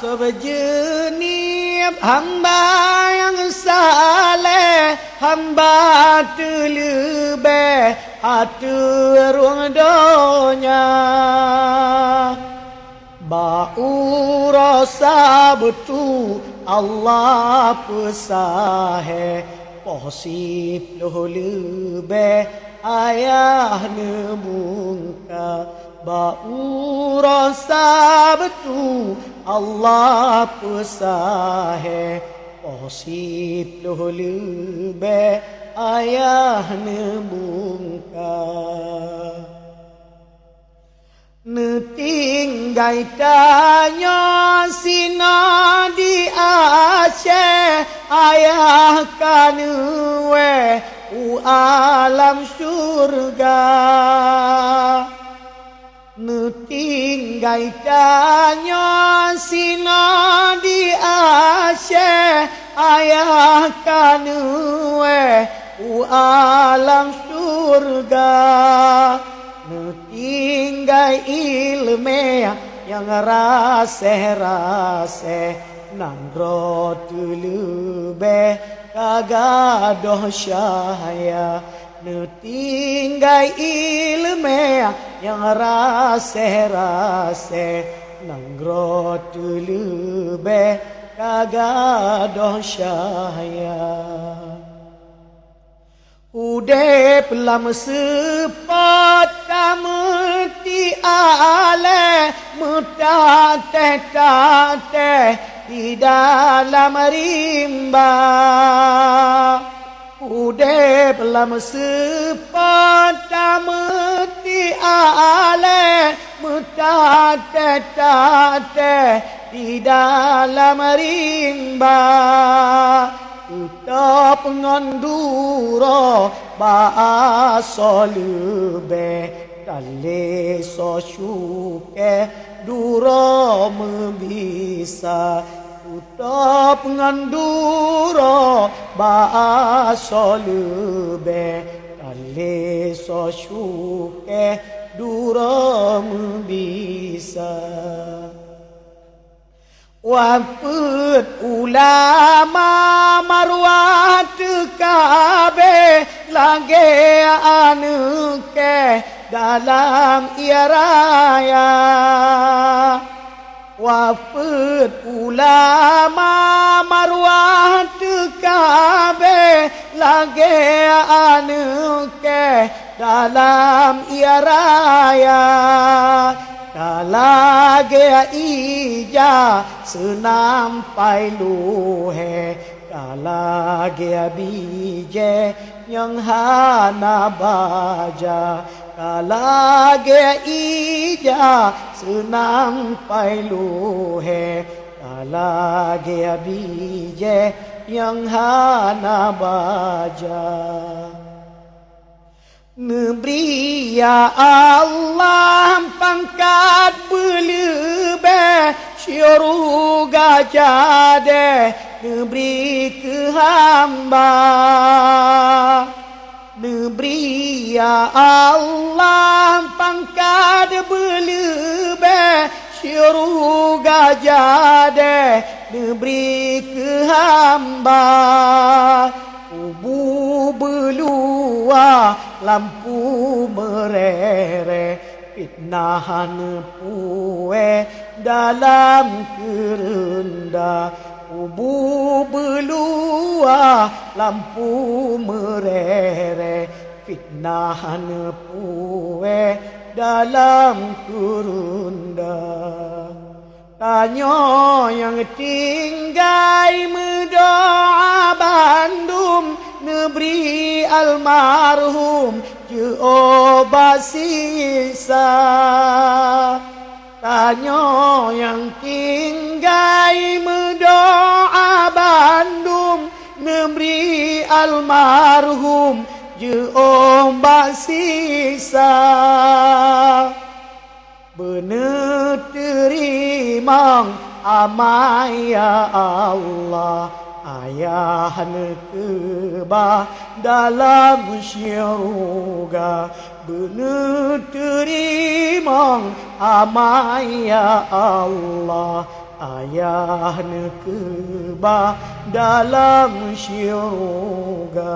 sejenis hamba yang saleh, hamba terlebih atur ruang donya. Bau rasa betul Allah pesahe, posip loh lebih ayah nebungka. Bau rasa betul Allah pesahe, posip loh lebih ayah nebungka. Netinggai tanya sina di Aceh, ayah kanwe alam surga. Netinggai tanya sina di Aceh, ayah kanwe alam surga. Tinggai ilmu yang rase-rase, nandro tulube kagadoh syaya. Tinggai ilmu yang rase-rase, nandro tulube kagadoh syaya. Udep lam sepat meti ale, metate-tate di dalam rimba. Udep lam sepat meti ale, metate-tate di dalam rimba. Tetap nganduro bahasa lebe, kali so syuke duro membisa. Tetap nganduro bahasa lebe, kali so syuke duro membisa. Wapet ulama marwat kabe, lage anuke dalam iaraya. Wapet ulama marwat kabe, lage anuke dalam iaraya. Kalage ija senampai luhe, kalage bije yang hana baja. Kalage ija senampai luhe, kalage bije yang hana baja. Neberi ya Allah pangkat berlebih, syurga jade neberi ke hamba. Neberi ya Allah pangkat berlebih, syurga jade neberi ke hamba. Kubu belua lampu merere, fitnahan pue dalam kerenda. Kubu belua lampu merere, fitnahan pue dalam kerenda. Tanya yang tinggai mendoa Bandung, neberi almarhum je obat sisa. Tanya yang tinggai mendoa Bandung, neberi almarhum je obat sisa. Benar terima amai ya Allah, ayah nekebah dalam syurga. Benar terima amai ya Allah, ayah nekeba dalam syurga.